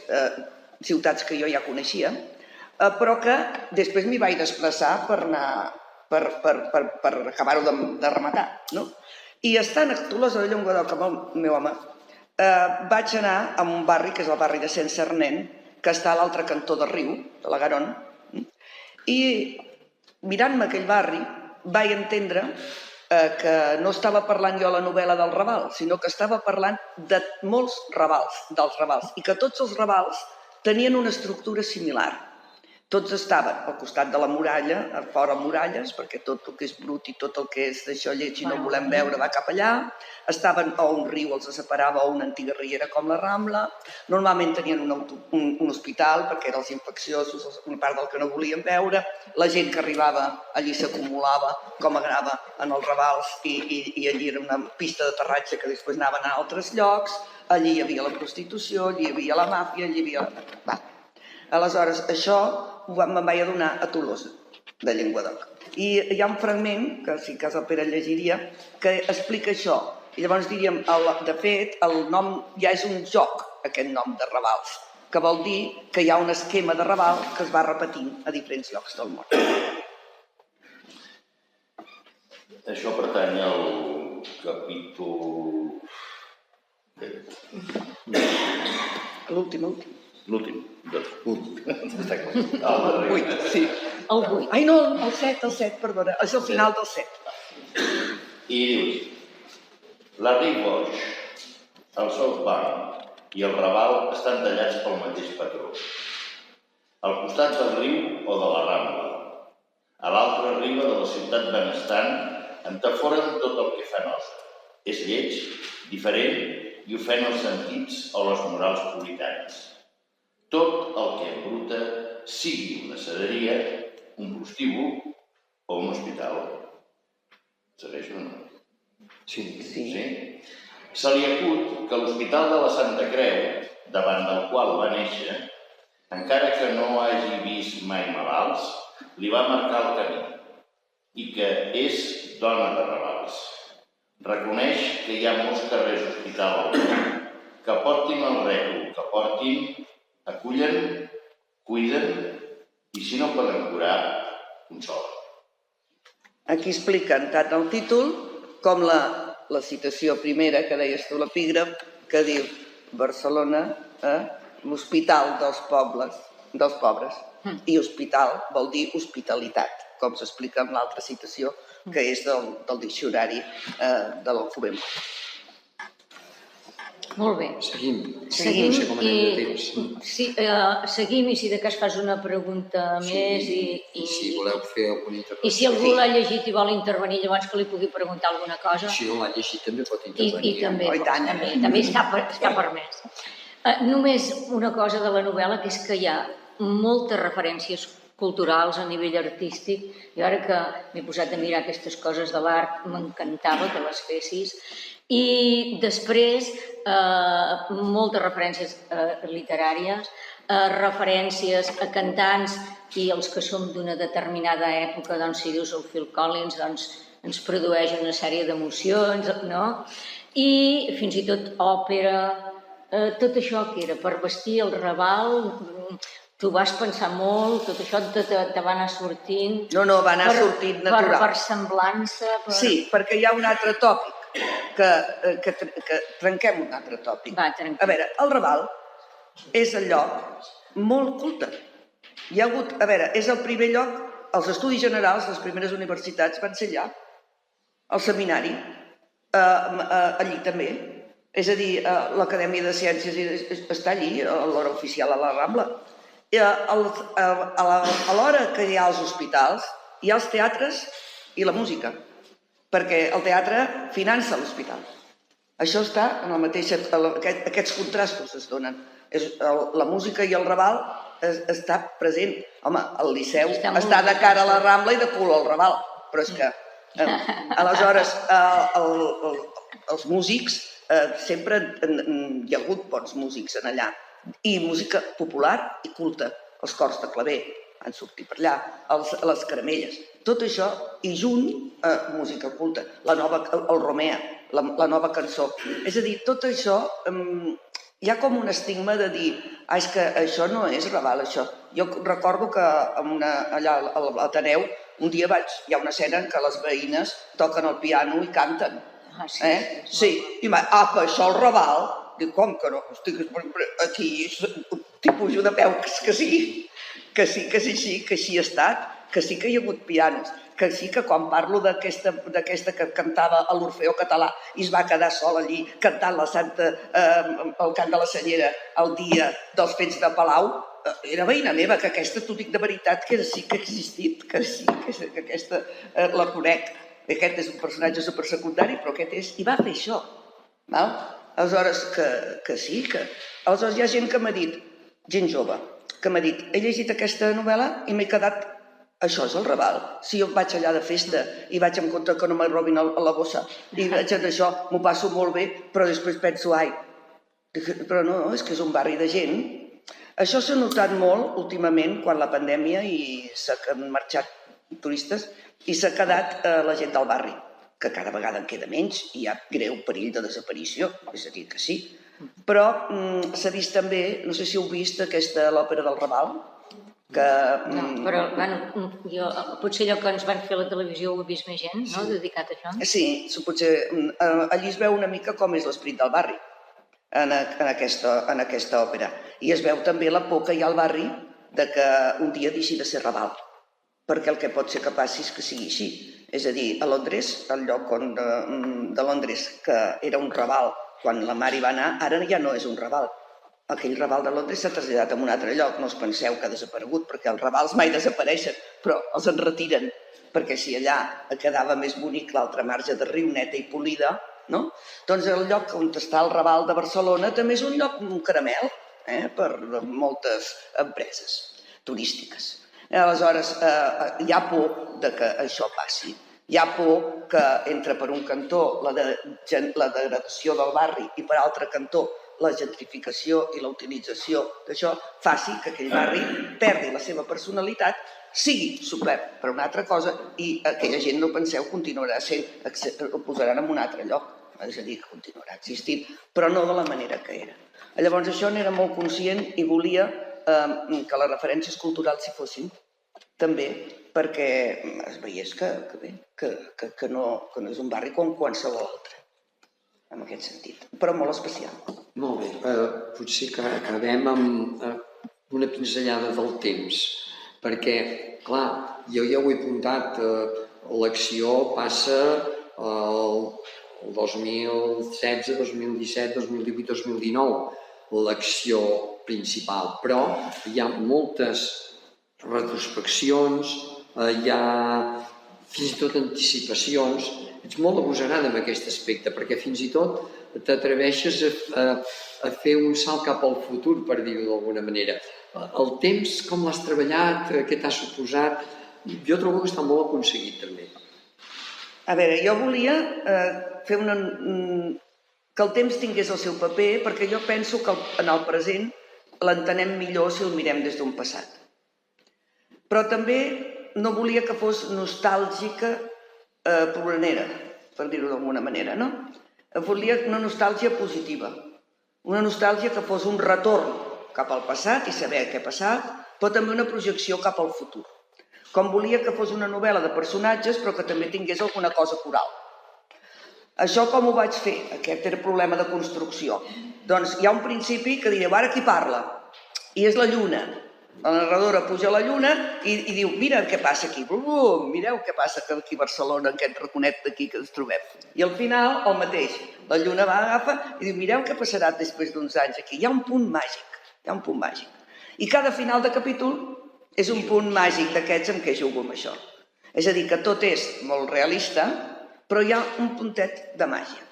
ciutats que jo ja coneixia, però que després m'hi vaig desplaçar per acabar-ho de rematar. I estant a Tolosa de Llenguadoc amb el meu home, vaig anar a un barri, que és el barri de Saint-Sernin, que està a l'altre cantó del riu, de la Garonne, i mirant-me aquell barri, vaig entendre que no estava parlant jo a la novel·la del Raval, sinó que estava parlant de molts Ravals, dels Ravals, i que tots els Ravals tenien una estructura similar. Tots estaven al costat de la muralla, a fora muralles, perquè tot el que és brut i tot el que és d'això lleig i no volem veure va cap allà. Estaven o un riu els separava o una antiga riera com la Rambla. Normalment tenien un hospital perquè eren els infecciosos, una part del que no volien veure. La gent que arribava allí s'acumulava com agrava en els Ravals i allí era una pista d'aterratge que després anaven a altres llocs. Allí hi havia la prostitució, allí hi havia la màfia, allí hi havia... Aleshores, això me'n vaig adonar a Tolosa, de Llenguadoc. I hi ha un fragment, que si cas el Pere llegiria, que explica això. I llavors diríem, de fet, el nom ja és un joc, aquest nom de Ravals, que vol dir que hi ha un esquema de Raval que es va repetint a diferents llocs del món. Això pertany al capítol... L'últim. L'últim. Està clar. El 8, sí. El 8. Ai, no, el 7, perdona. És el final del 7. I dius, la Rive Boix, el South Bank i el Raval estan tallats pel mateix patró. Al costat del riu o de la Rambla. A l'altra riba de la ciutat benestant entaforen tot el que fa nosa. És lleig, diferent i ofèn els sentits o les morals puritans. Tot el que embruta sigui una sederia, un prostíbul o un hospital. Segueix o no? Sí. Se li acut que l'Hospital de la Santa Creu, davant del qual va néixer, encara que no hagi vist mai malalts, li va marcar el camí i que és dona de Ravals. Reconeix que hi ha molts carrers hospital al món que portin el rètol, que portin, acullen, cuiden i si no poden curar, consolen. Aquí expliquen tant el títol com la citació primera que deies tu, l'epígraf, que diu Barcelona, l'hospital dels pobres. I hospital vol dir hospitalitat, com s'explica en l'altra citació, que és del diccionari de l'alfabet. Molt bé. Seguim. Seguim No sé com anem de temps. Sí, seguim i si de cas fas una pregunta més I si voleu fer alguna intervenció. I si algú l'ha llegit i vol intervenir, llavors que li pugui preguntar alguna cosa. Si no l'ha llegit també pot intervenir. I també està permès. Només una cosa de la novel·la, que és que hi ha moltes referències culturals a nivell artístic. I ara que m'he posat a mirar aquestes coses de l'art, m'encantava que les fessis. I després, moltes referències literàries, referències a cantants i els que som d'una determinada època, doncs si dius el Phil Collins, doncs ens produeix una sèrie d'emocions, no? I fins i tot òpera, tot això que era per vestir el Raval, tu vas pensar molt, tot això te va anar sortint... No, va anar sortint natural. Per semblança... Sí, perquè hi ha un altre tòpic, que trenquem un altre tòpic. Va, trenquem. A veure, el Raval és el lloc molt culte. Hi ha hagut, a veure, és el primer lloc, els estudis generals, les primeres universitats van ser allà, el seminari, allí també. És a dir, l'Acadèmia de Ciències està allí, a l'hora oficial a la Rambla. A l'hora que hi ha els hospitals, hi ha els teatres i la música, perquè el teatre finança l'hospital. Això està en la mateixa... Aquests contrastos es donen. La música i el Raval està present. Home, el Liceu està de cara a la Rambla i de cul al Raval, però és que... Aleshores, els músics, sempre hi ha hagut bons músics en allà, i música popular i culta. Els cors de claver han sortit per allà, les caramelles, tot això, i junt, música culta, el Romea, la nova cançó. És a dir, tot això, hi ha com un estigma de dir, és que això no és Raval, això. Jo recordo que allà a l'Ateneu, un dia hi ha una escena en què les veïnes toquen el piano i canten. Sí, i apa, això el Raval, dic, com que no? Aquí t'hi pujo de peu que sí, que així ha estat. que sí que hi ha hagut pianos, que sí que quan parlo d'aquesta que cantava a l'Orfeó Català i es va quedar sol allí cantant el cant de la Senyera el dia dels fets de Palau, era veïna meva, que aquesta t'ho dic de veritat, que sí que ha existit, que sí, que aquesta la conec. Aquest és un personatge supersecundari, però aquest és... I va fer això. Val? Aleshores, que sí, que... Aleshores hi ha gent que m'ha dit, gent jove, que m'ha dit, he llegit aquesta novel·la i m'he quedat... Això és el Raval. Si jo vaig allà de festa i vaig en compte que no me robin a la bossa i vaig en això, m'ho passo molt bé, però després penso, ai, però no, és que és un barri de gent. Això s'ha notat molt últimament quan la pandèmia i s'han marxat turistes i s'ha quedat la gent del barri, que cada vegada en queda menys i hi ha greu perill de desaparició, és a dir, que sí. Però s'ha vist també, no sé si heu vist l'òpera del Raval, que... No, però potser allò que ens van fer a la televisió ho ha vist més gent, no?, dedicat a això. Sí, potser allí es veu una mica com és l'esperit del barri en aquesta òpera. I es veu també la por que hi ha al barri de que un dia deixi de ser Raval, perquè el que pot ser que passi és que sigui així. És a dir, a Londres, el lloc de Londres que era un Raval quan la Mari va anar, ara ja no és un Raval. Aquell Raval de Londres s'ha traslladat a un altre lloc, no us penseu que ha desaparegut, perquè els Ravals mai desapareixen, però els en retiren, perquè si allà quedava més bonic l'altra marge de riu, neta i polida, no? Doncs el lloc on està el Raval de Barcelona també és un lloc, un caramel, per moltes empreses turístiques. Aleshores, hi ha por de que això passi. Hi ha por que entre per un cantó la degradació del barri i per altre cantó la gentrificació i la utilització d'això faci que aquell barri perdi la seva personalitat, sigui supert per una altra cosa i aquella gent, no penseu, continuarà sent, ho posaran en un altre lloc, és a dir, que continuarà existint, però no de la manera que era. Llavors això n'era molt conscient i volia que les referències culturals s'hi fossin, també perquè es veiés que no és un barri com qualsevol altre, en aquest sentit, però molt especial. Molt bé, potser que acabem amb una pinzellada del temps, perquè, clar, jo ja ho he apuntat, l'acció passa el 2016, 2017, 2018, 2019, l'acció principal, però hi ha moltes retrospeccions, hi ha fins i tot anticipacions. Ets molt agosarada en aquest aspecte, perquè fins i tot t'atreveixes a fer un salt cap al futur, per dir-ho d'alguna manera. El temps, com l'has treballat, què t'ha suposat? Jo trobo que està molt aconseguit, també. A veure, jo volia fer que el temps tingués el seu paper, perquè jo penso que en el present l'entenem millor si el mirem des d'un passat. Però també no volia que fos nostàlgica ploranera, per dir-ho d'alguna manera, no? Volia una nostàlgia positiva, una nostàlgia que fos un retorn cap al passat i saber què ha passat, però també una projecció cap al futur. Com volia que fos una novel·la de personatges, però que també tingués alguna cosa coral. Això com ho vaig fer? Aquest era el problema de construcció. Doncs hi ha un principi que direu, ara qui parla? I és la lluna. La narradora puja a la lluna i diu, mira què passa aquí, mireu què passa aquí a Barcelona, en aquest raconet d'aquí que ens trobem. I al final, el mateix, la lluna va, agafa i diu, mireu què passarà després d'uns anys aquí. Hi ha un punt màgic, I cada final de capítol és un punt màgic d'aquests en què jugo amb això. És a dir, que tot és molt realista, però hi ha un puntet de màgia.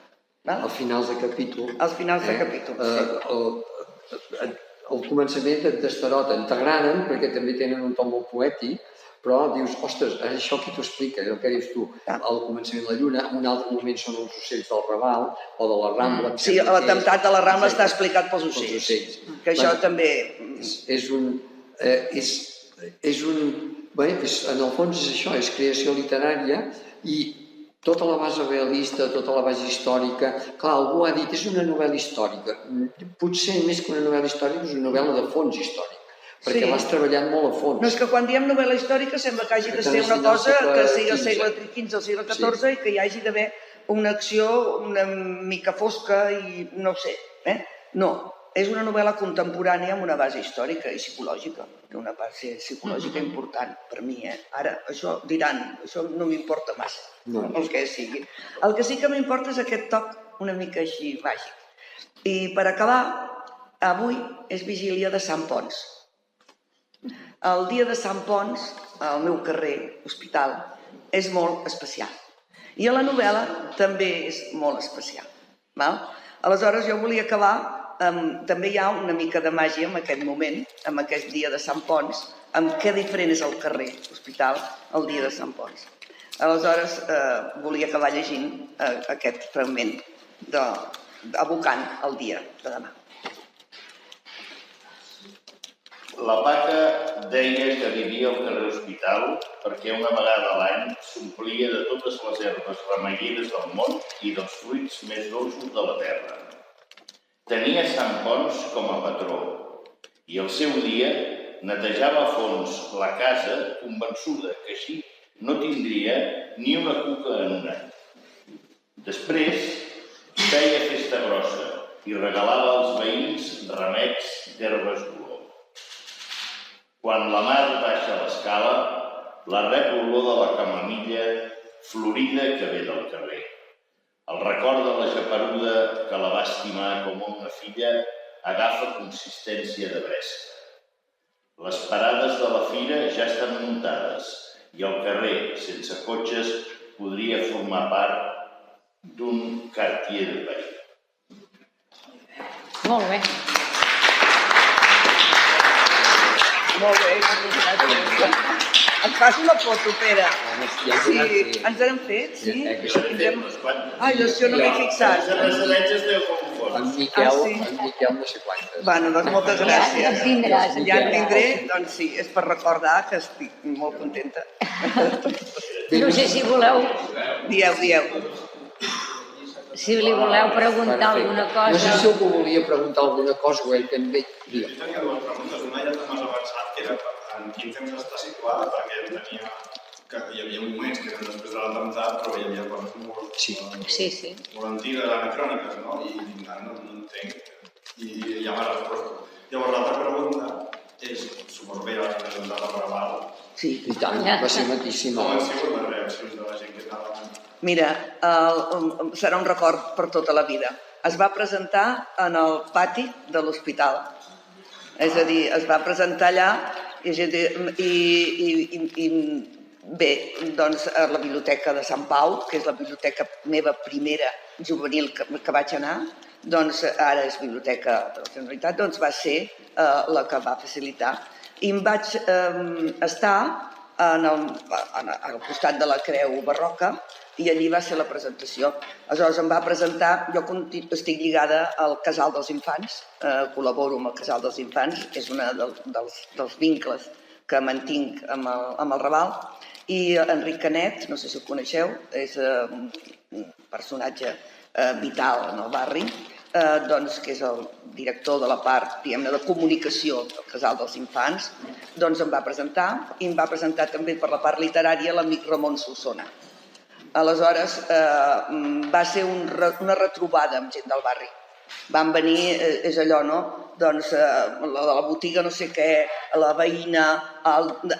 Al final de capítol. Als finals de capítol, sí. Al començament t'estaroten, t'agraden perquè també tenen un to molt poètic, però dius, ostres, això qui t'ho explica? El que dius tu, al començament la lluna, en un altre moment són els ocells del Raval o de la Rambla. Sí, l'atemptat de la Rambla està explicat pels ocells. Que això també... En el fons és això, és creació literària i tota la base realista, tota la base històrica... Clar, algú ha dit, és una novel·la històrica. Potser més que una novel·la històrica és una novel·la de fons històric, perquè l'has treballat molt a fons. No, és que quan diem novel·la històrica sembla que hagi de ser una cosa que sigui al segle XV, al segle XIV, i que hi hagi d'haver una acció una mica fosca i no ho sé. No, és una novel·la contemporània amb una base històrica i psicològica, una base psicològica important per mi. Ara, això diran, això no m'importa massa, el que sigui. El que sí que m'importa és aquest toc una mica així màgic. I per acabar, avui és vigília de Sant Ponç. El dia de Sant Ponç, al meu carrer, Hospital, és molt especial. I a la novel·la també és molt especial. Aleshores, jo volia acabar, també hi ha una mica de màgia en aquest moment, en aquest dia de Sant Ponç, amb què diferent és el carrer, Hospital, el dia de Sant Ponç. Aleshores, volia acabar llegint aquest fragment, evocant el dia de demà. La Paca deia que vivia al carrer Hospital perquè una vegada a l'any s'omplia de totes les herbes remeieres del món i dels fruits més dolços de la terra. Tenia Sant Ponç com a patró i el seu dia netejava a fons la casa convençuda que així no tindria ni una cuca en un any. Després feia festa grossa i regalava als veïns ramets d'herbes d'olor. Quan la mar baixa l'escala, la rep l'olor de la camamilla florida que ve del carrer. El record de la geperuda que la va estimar com una filla agafa consistència de bresca. Les parades de la fira ja estan muntades i el carrer, sense cotxes, podria formar part d'un quartier de veí. Molt bé. Molt bé, gràcies. Et fas una foto, Pere? Sí, ens n'hem fet, sí? Ai, jo no m'he fixat. En Miquel no sé quantes. Bueno, doncs moltes gràcies. Ja en tindràs. Ja en tindré, doncs sí, és per recordar que estic molt contenta. No sé si voleu, Dieu. si li voleu preguntar alguna cosa. No sé si algú volia preguntar alguna cosa o ell que en ve. Jo tenia dues preguntes. Una ja t'has avançat, que era en quin temps està situada, perquè tenia que hi havia moments que eren després de l'atemptat, però hi havia coses molt antigues, anacròniques, no? I no entenc. I ja m'ha respost. Llavors, l'altra pregunta és, suposo que ja l'has presentat a Preval. Sí. I tant, va ser matíssima. Com han sigut les reaccions de la gent que estava... Mira, serà un record per tota la vida. Es va presentar en el pati de l'hospital. És a dir, es va presentar allà i bé, doncs a la biblioteca de Sant Pau, que és la biblioteca meva primera juvenil que vaig anar, doncs ara és biblioteca de la Generalitat, doncs va ser la que va facilitar. I em vaig estar al costat de la creu barroca i allí va ser la presentació. Aleshores em va presentar, jo estic lligada al Casal dels Infants, col·laboro amb el Casal dels Infants, és un dels vincles que mantinc amb el Raval, i Enric Canet, no sé si ho coneixeu, és un personatge vital en el barri, doncs, que és el director de la part, diguem-ne, de comunicació del Casal dels Infants, doncs em va presentar, i em va presentar també per la part literària l'amic Ramon Solsona. Aleshores, va ser una retrobada amb gent del barri. Van venir, és allò, no? Doncs la botiga no sé què, la veïna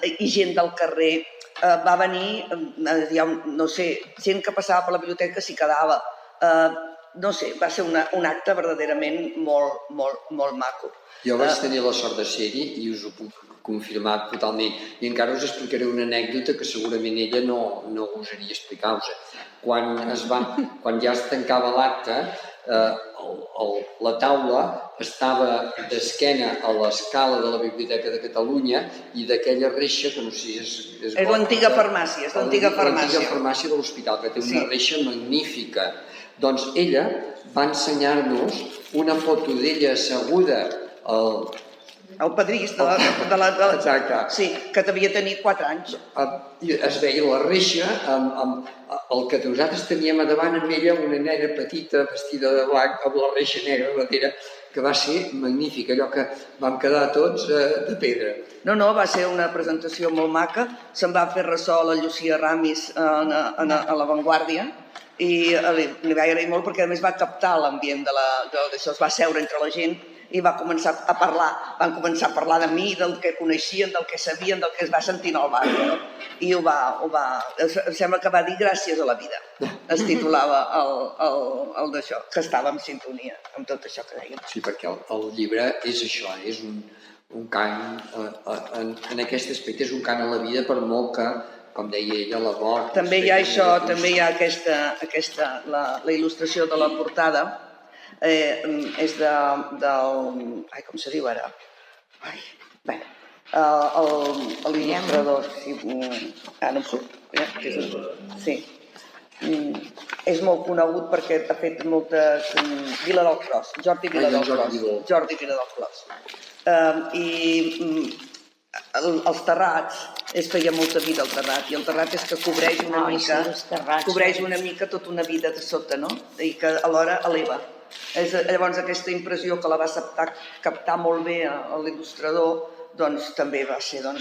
i gent del carrer. Va venir, no sé, gent que passava per la biblioteca s'hi quedava. No sé, va ser un acte verdaderament molt maco. Jo vaig tenir la sort de ser-hi i us ho puc confirmar totalment. I encara us explicaré una anècdota que segurament ella no gosaria explicar-vos. Quan ja es tancava l'acte, la taula estava d'esquena a l'escala de la Biblioteca de Catalunya i d'aquella reixa, que no sé si és l'antiga farmàcia, és l'antiga farmàcia. L'antiga farmàcia de l'hospital, que té una reixa magnífica. Doncs ella va ensenyar-nos una foto d'ella asseguda el padrís de la... Exacte. Sí, que devia tenir 4 anys. Es veia la reixa, el que nosaltres teníem a davant amb ella, una nena petita, vestida de blanc, amb la reixa negra darrere, que va ser magnífic, allò que vam quedar tots de pedra. No, va ser una presentació molt maca, se'n va fer ressò la Llucia Ramis a La Vanguardia, i li vaig agrair molt perquè a més va captar l'ambient d'això, es va seure entre la gent i va començar a parlar, van començar a parlar de mi, del que coneixien, del que sabien, del que es va sentir al barri, no? I em sembla que va dir gràcies a la vida, es titulava el d'això, que estava en sintonia amb tot això que dèiem. Sí, perquè el llibre és això, és un cant, en aquest aspecte és un cant a la vida, per molt que, com deia ella, la mort... També hi ha això, també hi ha la il·lustració de la portada, és del... Ai, com se diu ara? Ai, bé, l'il·lustrador, ara no em surt. Sí. És molt conegut perquè ha fet moltes... Viladelcros, Jordi Viladelcros. I els terrats, es feia molta vida al terrat, i el terrat és que cobreix una mica tota una vida de sota, no? I que alhora eleva. Llavors aquesta impressió que la va captar molt bé l'il·lustrador, doncs també va ser la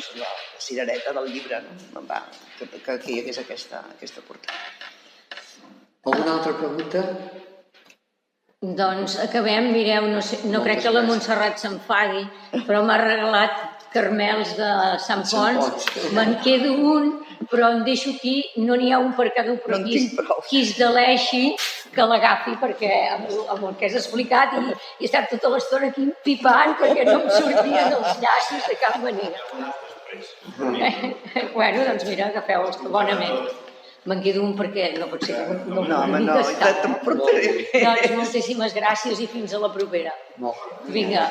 cirereta del llibre, que hi hagués aquesta portada. Alguna altra pregunta? Doncs acabem, mireu, no crec que la Montserrat s'enfadi, però m'ha regalat carmels de Sant Ponç, me'n quedo un, però em deixo aquí, no n'hi ha un per cada un, però qui es deleixi que l'agafi, perquè amb el que has explicat i he estat tota l'estona aquí pipant perquè no em sortien els llaços de cap manera. Bueno, doncs mira, agafeu-los bonament. Me'n quedo un perquè no pot ser que no pugui tastar. Doncs moltíssimes gràcies i fins a la propera. Vinga.